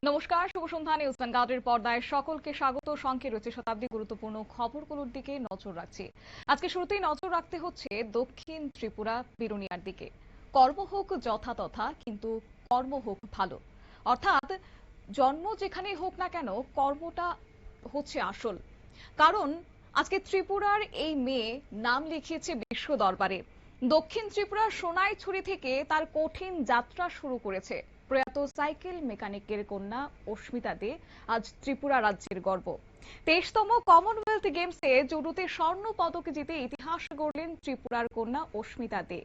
নমস্কার, শুভ সন্ধ্যা। নিউজ ভ্যানগার্ডের পর্দায় সকলকে স্বাগত। সঙ্গে রয়েছে শতাব্দী গুরুত্বপূর্ণ খবরগুলোর দিকে নজর রাখছি। আজকে শুরুতেই নজর রাখতে হচ্ছে দক্ষিণ ত্রিপুরা বিরুনিয়ার দিকে। কর্ম হোক যথাতথা, কিন্তু কর্ম হোক ভালো। অর্থাৎ জন্ম যেখানেই হোক না কেন, কর্মটা হচ্ছে আসল। কারণ আজকে ত্রিপুরার এই মেয়ে নাম লিখিয়েছে বিশ্ব দরবারে। দক্ষিণ ত্রিপুরার সোনাইছড়ি থেকে তার কঠিন যাত্রা শুরু করেছে। প্রয়াত সাইকেল মেকানিকের কন্যা অস্মিতা দে আজ ত্রিপুরা রাজ্যের গর্ব। 23তম কমনওয়েলথ গেমসে জুডোতে স্বর্ণ পদক জিতে ইতিহাস গড়লেন ত্রিপুরার কন্যা অস্মিতা দে।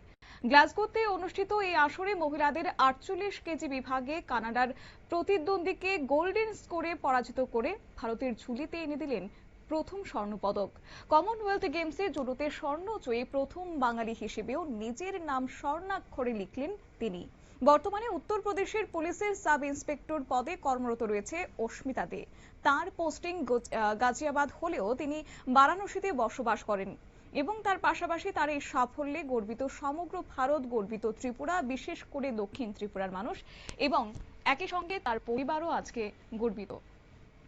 গ্লাসগোতে অনুষ্ঠিত এই আসরে মহিলাদের 48 কেজি বিভাগে কানাডার প্রতিদ্বন্দ্বীকে গোল্ডেন স্কোরে পরাজিত করে ভারতের ঝুলিতে এনে দিলেন প্রথম স্বর্ণপদক। কমনওয়েলথ গেমসে জুডোতে স্বর্ণজয়ী প্রথম বাঙালি হিসেবেও নিজের নাম স্বর্ণাক্ষরে লিখলেন তিনি। বর্তমানে উত্তরপ্রদেশের পুলিশের সাব ইন্সপেক্টর পদে কর্মরত রয়েছে অস্মিতা দে। তার পোস্টিং গাজিয়াবাদ হলেও তিনি বারাণসীতে বসবাস করেন এবং তার পাশাপাশি তার এই সাফল্যে গর্বিত সমগ্র ভারত, গর্বিত ত্রিপুরা, বিশেষ করে দক্ষিণ ত্রিপুরার মানুষ এবং একই সঙ্গে তার পরিবারও আজকে গর্বিত।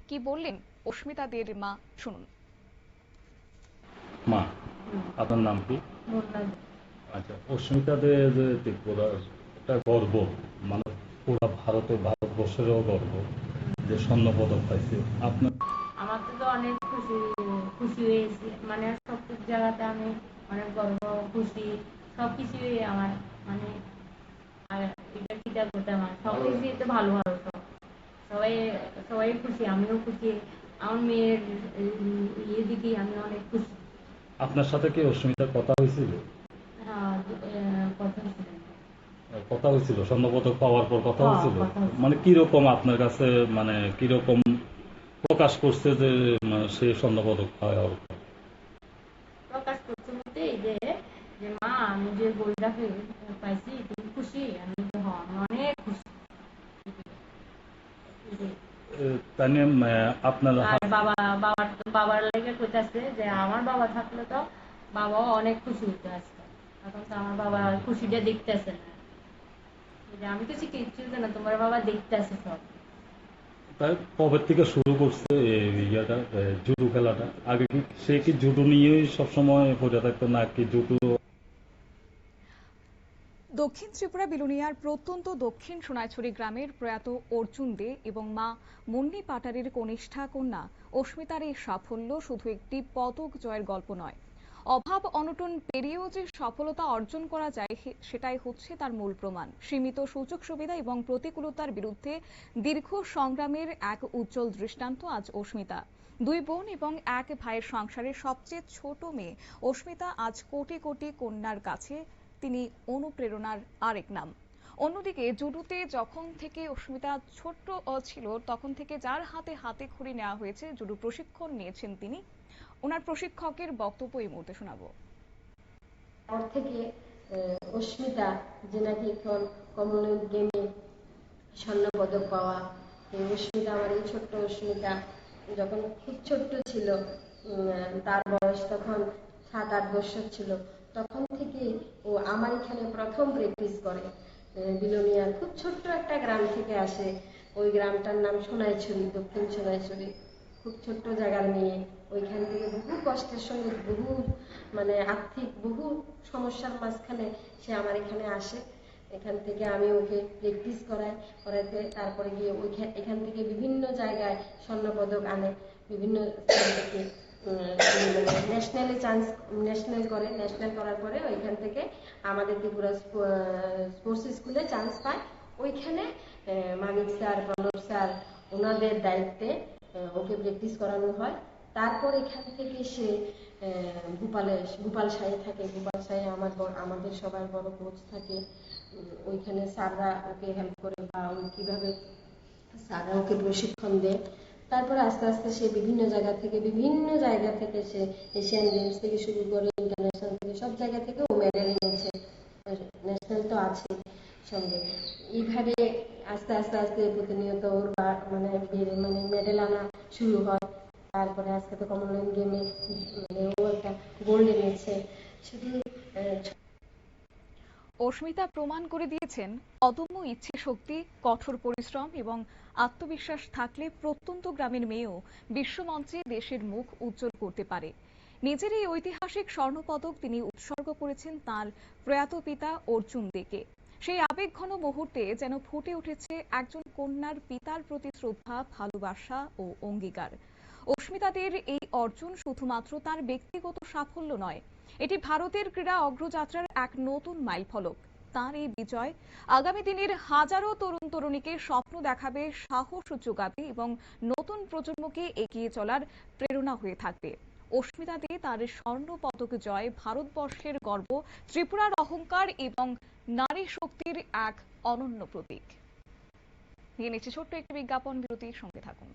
কি বললেন অস্মিতা দের মা, শুনুন। মা, আপনার নাম কি? আচ্ছা, অস্মিতা দে যে ত্রিপুরার একটা গর্ব, মানে পুরো ভারতবর্ষেরও গর্ব যে স্বর্ণ পদক পাইছে। আপনার আমার তো অনেক খুশি খুশি হয়েছি, মানে সব জায়গাতে আমি অনেক গর্ব খুশি সবকিছুই আমার, মানে আর এটা কৃতজ্ঞতা আমার সবকিছুই তো ভালো ভালো সব সবাই সবাই খুশি, আমিও খুশি। আমার মেয়ের ইয়ে দিকে আমি অনেক খুশি। আপনার সাথে কি অস্মিতার কথা হয়েছিল? হ্যাঁ, কথা ছিল। কথা হয়েছিল স্বর্ণ পদক পাওয়ার পর কথা হ্যাঁ, হয়েছিল? কথা হয়েছিল। মানে কিরকম আপনার কাছে, মানে কিরকম প্রকাশ করছে যে সে স্বর্ণ পদক পাওয়ার পর? প্রকাশ করছে বলতে এই যে যে মা, আমি যে গোলটা পাইছি তুমি খুশি? আমি তো হ্যাঁ, আমি অনেক খুশি। তাই নিয়ে আপনার আর বাবার লেগে কইতাছে যে আমার বাবা থাকলে তো বাবাও অনেক খুশি হইতো আজকে। এখন তো আমার বাবা খুশিটা দেখতেছে না, যে আমি কিছু কিচ্ছু না, তোমার বাবা দেখতেছে সব। তাই কবে থেকে শুরু করছে এই ইয়েটা, জুডো খেলাটা? আগে কি সে কি জুডো নিয়েই সবসময় পড়ে থাকতো, নাকি জুডো? দক্ষিণ ত্রিপুরা বিলুনিয়ার প্রত্যন্ত দক্ষিণ সোনাইছড়ি গ্রামের প্রয়াত অর্জুন দে এবং মা মুন্নি পাটারের কনিষ্ঠা কন্যা অস্মিতার এই সাফল্য শুধু একটি পদক জয়ের গল্প নয়। অভাব অনটন পেরিয়েও যে সফলতা অর্জন করা যায়, সেটাই হচ্ছে তার মূল প্রমাণ। সীমিত সুযোগ সুবিধা এবং প্রতিকূলতার বিরুদ্ধে দীর্ঘ সংগ্রামের এক উজ্জ্বল দৃষ্টান্ত আজ অস্মিতা। দুই বোন এবং এক ভাইয়ের সংসারের সবচেয়ে ছোট মেয়ে অস্মিতা আজ কোটি কোটি কন্যার কাছে তিনি অনুপ্রেরণার আরেক নাম। অন্যদিকে জুডোতে যখন থেকে অস্মিতা ছোট্ট ছিল, তখন থেকে যার হাতে হাতে খড়ি নেওয়া হয়েছে, জুডো প্রশিক্ষণ নিয়েছেন তিনি। ওনার প্রশিক্ষকের বক্তব্য এই মুহূর্তে শোনাবো। পর থেকে অস্মিতা যে নাকি এখন কমনওয়েলথ গেমে স্বর্ণ পদক পাওয়া, অস্মিতা, আমার এই ছোট্ট অস্মিতা যখন খুব ছোট্ট ছিল, তার বয়স তখন 7-8 বছর ছিল, তখন থেকে ও আমার এখানে প্রথম প্র্যাকটিস করে। বিলোনিয়ার খুব ছোট্ট একটা গ্রাম থেকে আসে। ওই গ্রামটার নাম সোনাইছড়ি, দক্ষিণ সোনাইছড়ি। খুব ছোট্ট জায়গার মেয়ে, ওইখান থেকে বহু কষ্টের সঙ্গে, বহু মানে আর্থিক বহু সমস্যার মাঝখানে সে আমার এখানে আসে। এখান থেকে আমি ওকে প্র্যাকটিস করাইতে তারপরে গিয়ে এখান থেকে বিভিন্ন জায়গায় স্বর্ণপদক আনে, বিভিন্ন থেকে ন্যাশনালে চান্স, ন্যাশনাল করে, ন্যাশনাল করার পরে ওইখান থেকে আমাদের ত্রিপুরা স্পোর্টস স্কুলে চান্স পায়। ওইখানে মানিক স্যার, প্রণব স্যার, ওনাদের দায়িত্বে ওকে প্র্যাকটিস করানো হয়। তারপর এখান থেকে সে গোপাল সাহে থাকে। গোপাল সাহে আমাদের সবার বড় কোচ থাকে। ওইখানে স্যাররা ওকে হেল্প করে, বা কীভাবে স্যাররা ওকে প্রশিক্ষণ দেয়। তারপরে আস্তে আস্তে সে বিভিন্ন জায়গা থেকে সে এশিয়ান গেমস থেকে শুরু করে ইন্টারন্যাশনাল থেকে সব জায়গা থেকে ও মেডেল এনেছে, ন্যাশনাল তো আছে সঙ্গে। এইভাবে আস্তে আস্তে আস্তে প্রতিনিয়ত ওর মানে মেডেল আনা শুরু হয়। তারপরে আজকে তো কমনওয়েলথ গেমে মানে ও একটা গোল্ড এনেছে। শুধু অস্মিতা প্রমাণ করে দিয়েছেন অদম্য ইচ্ছে শক্তি, কঠোর পরিশ্রম এবং আত্মবিশ্বাস থাকলে প্রত্যন্ত গ্রামের মেয়েও বিশ্বমঞ্চে দেশের মুখ উজ্জ্বল করতে পারে। নিজের এই ঐতিহাসিক স্বর্ণপদক তিনি উৎসর্গ করেছেন তার প্রয়াত পিতা অর্জুন দেকে। সেই আবেগঘন মুহূর্তে যেন ফুটে উঠেছে একজন কন্যার পিতার প্রতি শ্রদ্ধা, ভালোবাসা ও অঙ্গীকার। অস্মিতা দের এই অর্জন শুধুমাত্র তার ব্যক্তিগত সাফল্য নয়, এটি ভারতের ক্রীড়া অগ্রযাত্রার এক নতুন মাইলফলক। তার এই বিজয় আগামী দিনের হাজারো তরুণ তরুণীকে স্বপ্ন দেখাবে, সাহস যোগাবে এবং নতুন প্রজন্মকে এগিয়ে চলার প্রেরণা হয়ে থাকবে। অস্মিতা দে তার স্বর্ণ পদক জয় ভারতবর্ষের গর্ব, ত্রিপুরার অহংকার এবং নারী শক্তির এক অনন্য প্রতীক। নিয়ে নিচ্ছে ছোট্ট একটি বিজ্ঞাপন বিরতির সঙ্গে থাকুন।